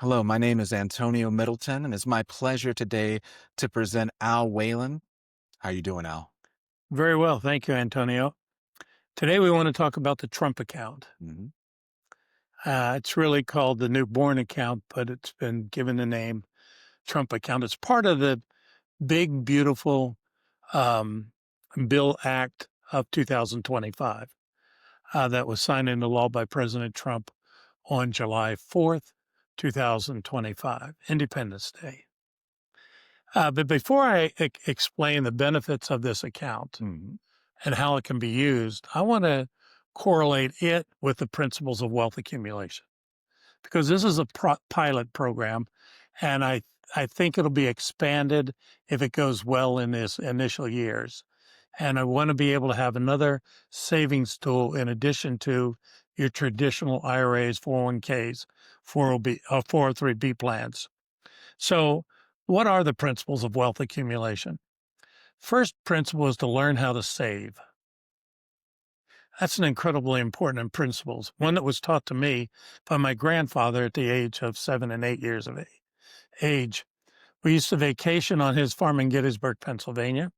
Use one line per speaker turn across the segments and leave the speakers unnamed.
Hello, my name is Antonio Middleton, and it's my pleasure today to present Al Whalen. How you doing, Al?
Very well. Thank you, Antonio. Today we want to talk about the Trump account.
Mhm.
It's really called the newborn account, but it's been given the name Trump account. It's part of the big, beautiful um, Bill Act of 2025 that was signed into law by President Trump on July 4th, 2025, Independence Day. But before I explain the benefits of this account,
Mhm.
and how it can be used, I want to correlate it with the principles of wealth accumulation because this is a pilot program, and I think it'll be expanded if it goes well in this initial years. And I want to be able to have another savings tool in addition to your traditional IRAs, 401ks, 403b plans. So, what are the principles of wealth accumulation? First principle is to learn how to save. That's an incredibly important principles, one that was taught to me by my grandfather at the age of 7 and 8 years of age. We used to vacation on his farm in Gettysburg, Pennsylvania,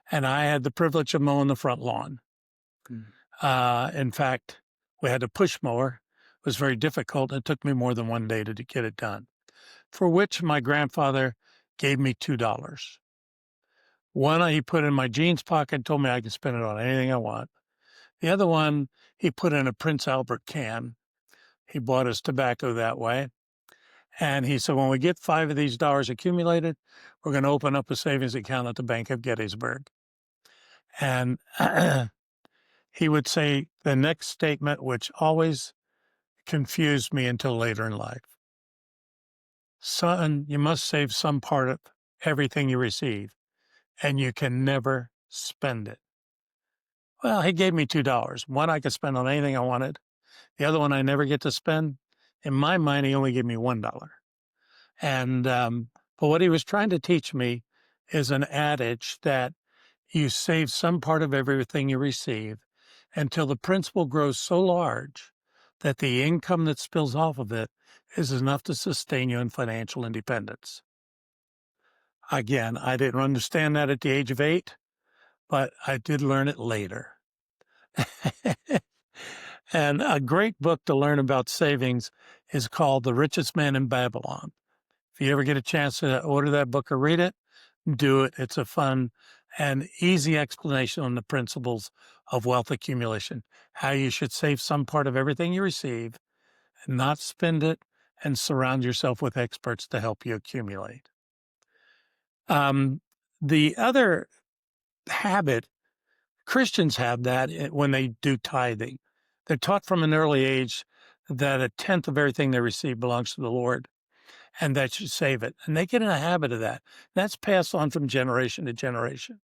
and I had the privilege of mowing the front lawn.
Mhm.
In fact, we had a push mower. It was very difficult. It took me more than one day to get it done, for which my grandfather gave me $2. One he put in my jeans pocket, told me I could spend it on anything I want. The other one he put in a Prince Albert can. He bought us tobacco that way. And he said, when we get 5 of these dollars accumulated, we're going to open up a savings account at the Bank of Gettysburg. And he would say the next statement, which always confused me until later in life. Son, you must save some part of everything you receive, and you can never spend it. Well, he gave me $2. One I could spend on anything I wanted. The other one I never get to spend. In my mind, he only gave me $1. And but what he was trying to teach me is an adage that you save some part of everything you receive until the principal grows so large that the income that spills off of it is enough to sustain you in financial independence. Again, I didn't understand that at the age of 8, but I did learn it later. And a great book to learn about savings is called The Richest Man in Babylon. If you ever get a chance to order that book or read it, do it. It's a fun and easy explanation on the principles of wealth accumulation, how you should save some part of everything you receive and not spend it, and surround yourself with experts to help you accumulate. Um, the other habit, Christians have that when they do tithing. They're taught from an early age that a tenth of everything they receive belongs to the Lord, and that you save it. And they get in a habit of that. That's passed on from generation to generation.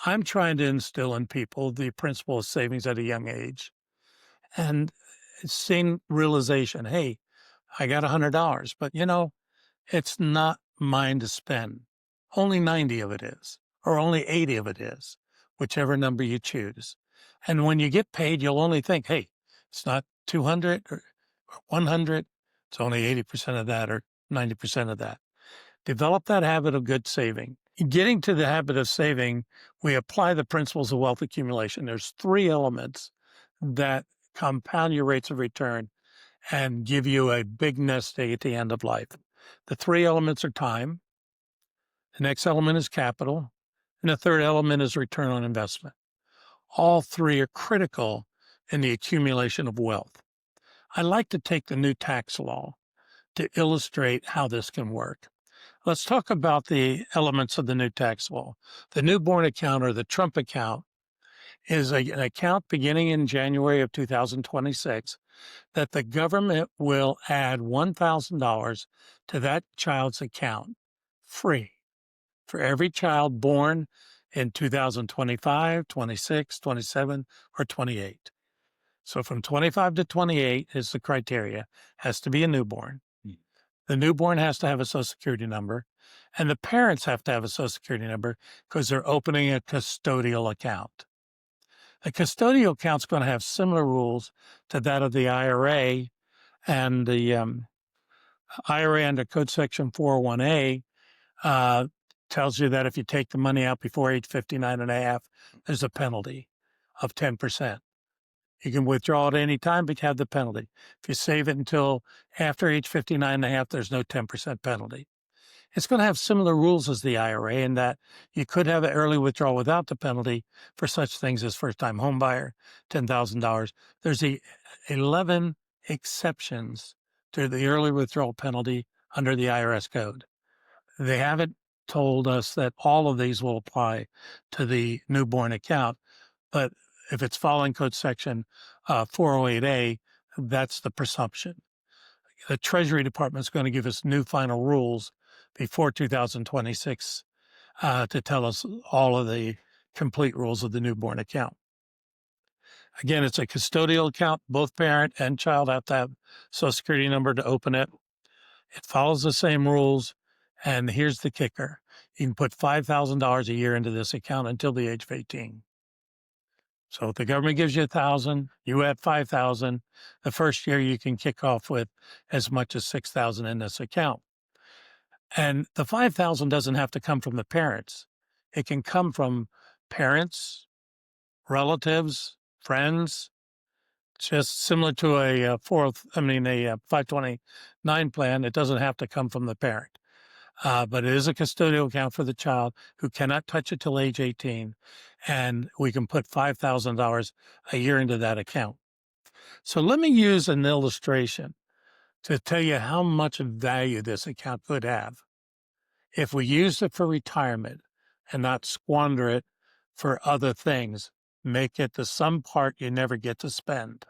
I'm trying to instill in people the principle of savings at a young age and seeing realization, hey, I got $100, but it's not mine to spend. Only 90 of it is, or only 80 of it is, whichever number you choose. And when you get paid, you'll only think, hey, it's not 200 or 100. It's only 80% of that or 90% of that. Develop that habit of good saving. Getting to the habit of saving, we apply the principles of wealth accumulation. There's 3 elements that compound your rates of return and give you a big nest egg at the end of life. The 3 elements are time, the next element is capital, and the third element is return on investment. All 3 are critical in the accumulation of wealth. I like to take the new tax law to illustrate how this can work. Let's talk about the elements of the new tax law. The newborn account, or the Trump account, is an account beginning in January of 2026 that the government will add $1,000 to that child's account free for every child born in 2025, 26, 27, or 28. So from 25 to 28 is the criteria, has to be a newborn. The newborn has to have a Social Security number, and the parents have to have a Social Security number because they're opening a custodial account. A custodial account is going to have similar rules to that of the IRA and the IRA under Code Section 401A uh, tells you that if you take the money out before age 59 and a half, there's a penalty of 10%. You can withdraw at any time, but you have the penalty. If you save it until after age 59 and a half, there's no 10% penalty. It's going to have similar rules as the IRA in that you could have an early withdrawal without the penalty for such things as first-time home buyer, $10,000. There's 11 exceptions to the early withdrawal penalty under the IRS code. They haven't told us that all of these will apply to the newborn account, but if it's following Code Section 408A, that's the presumption. The Treasury Department is going to give us new final rules before 2026 to tell us all of the complete rules of the newborn account. Again, it's a custodial account. Both parent and child have to have Social Security number to open it. It follows the same rules. And here's the kicker. You can put $5,000 a year into this account until the age of 18. So if the government gives you $1,000, you add $5,000. The first year you can kick off with as much as $6,000 in this account. And the $5,000 doesn't have to come from the parents. It can come from parents, relatives, friends, just similar to a 529 plan. It doesn't have to come from the parent. But it is a custodial account for the child who cannot touch it till age 18. And we can put $5,000 a year into that account. So let me use an illustration to tell you how much value this account could have if we use it for retirement and not squander it for other things. Make it the some part you never get to spend.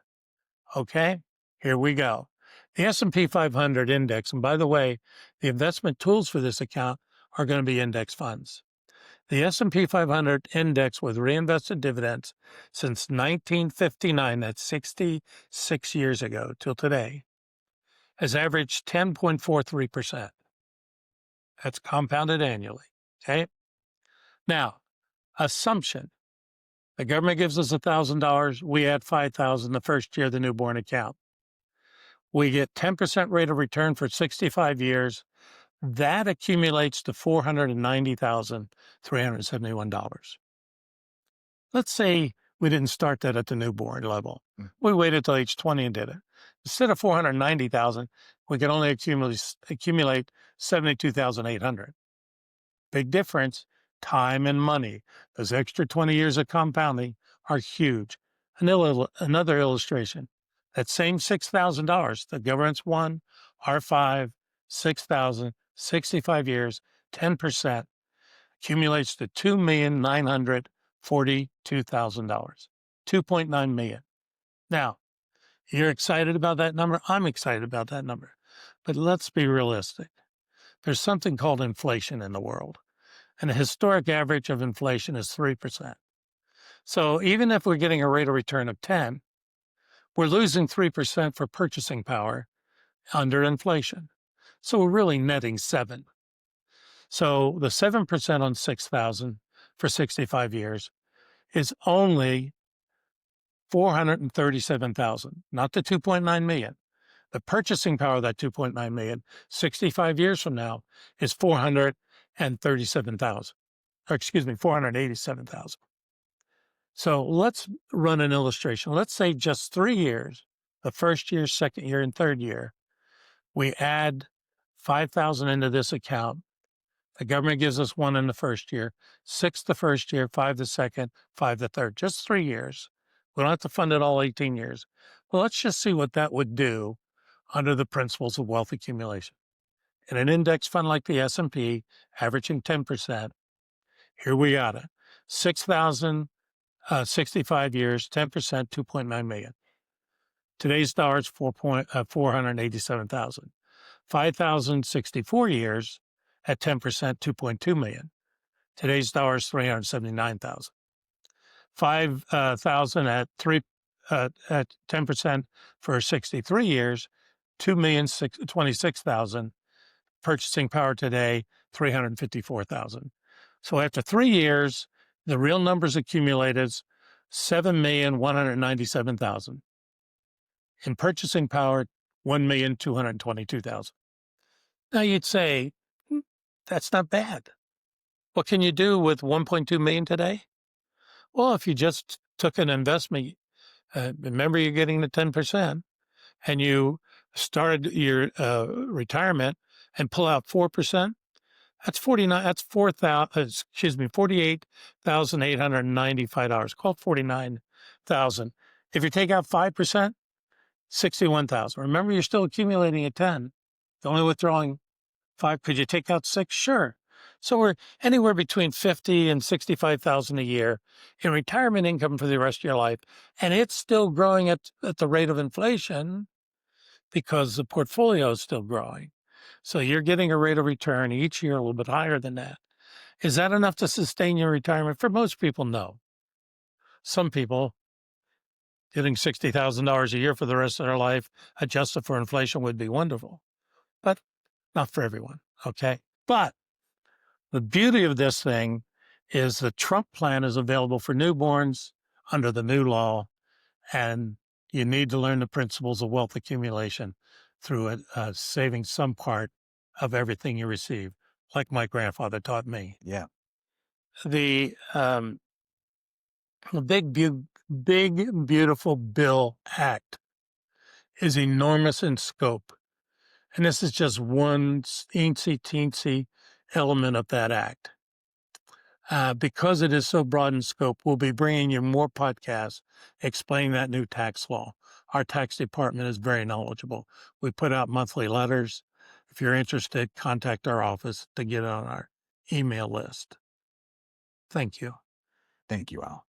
Okay, here we go. The S&P 500 index, and by the way, the investment tools for this account are going to be index funds. The S&P 500 index with reinvested dividends since 1959, that's 66 years ago till today, has averaged 10.43%. That's compounded annually, okay? Now, assumption. The government gives us $1,000. We add $5,000 the first year of the newborn account. We get 10% rate of return for 65 years. That accumulates to $490,371. Let's say we didn't start that at the newborn level. We waited till age 20 and did it. Instead of $490,000, we could only accumulate $72,800. Big difference, time and money. Those extra 20 years of compounding are huge. Another illustration. That same $6,000, the government's one, our five, 6,000, 65 years, 10%, accumulates to $2,942,000, $2.9 million. Now, you're excited about that number? I'm excited about that number. But let's be realistic. There's something called inflation in the world, and the historic average of inflation is 3%. So even if we're getting a rate of return of 10, we're losing 3% for purchasing power under inflation. So we're really netting 7. So the 7% on 6,000 for 65 years is only 437,000, not the 2.9 million. The purchasing power of that 2.9 million, 65 years from now, is 437,000. Or excuse me, 487,000. So let's run an illustration. Let's say just 3 years, the first year, second year, and third year, we add 5,000 into this account. The government gives us 1 in the first year, 6 the first year, 5 the second, 5 the third, just 3 years. We don't have to fund it all 18 years. Well, let's just see what that would do under the principles of wealth accumulation. In an index fund like the S&P, averaging 10%, here we got it. 6,000, 65 years, 10%, 2.9 million. Today's dollars, 487,000. 5,064 years at 10%, 2.2 million. Today's dollars, 379,000. 5,000 at 10% for 63 years, 2,026,000. Purchasing power today, 354,000. So after 3 years, the real numbers accumulated is 7,197,000. In purchasing power, 1,222,000. Now you'd say, "Hmm, that's not bad. What can you do with 1.2 million today?" Well, if you just took an investment, remember you're getting the 10%, and you started your retirement and pull out 4%, that's 49, that's 4,000, excuse me, $48,895. Call it 49,000. If you take out 5%, 61,000. Remember, you're still accumulating at 10. You're only withdrawing 5. Could you take out 6? Sure. So we're anywhere between 50 and 65,000 a year in retirement income for the rest of your life. And it's still growing at the rate of inflation because the portfolio is still growing. So you're getting a rate of return each year a little bit higher than that. Is that enough to sustain your retirement? For most people, no. Some people getting $60,000 a year for the rest of their life, adjusted for inflation, would be wonderful, but not for everyone. Okay. But the beauty of this thing is the Trump plan is available for newborns under the new law, and you need to learn the principles of wealth accumulation through saving some part of everything you receive, like my grandfather taught me.
Yeah.
The big, beautiful bill act is enormous in scope. And this is just one teensy element of that act. Because it is so broad in scope, we'll be bringing you more podcasts explaining that new tax law. Our tax department is very knowledgeable. We put out monthly letters. If you're interested, contact our office to get on our email list. Thank you.
Thank you, Al.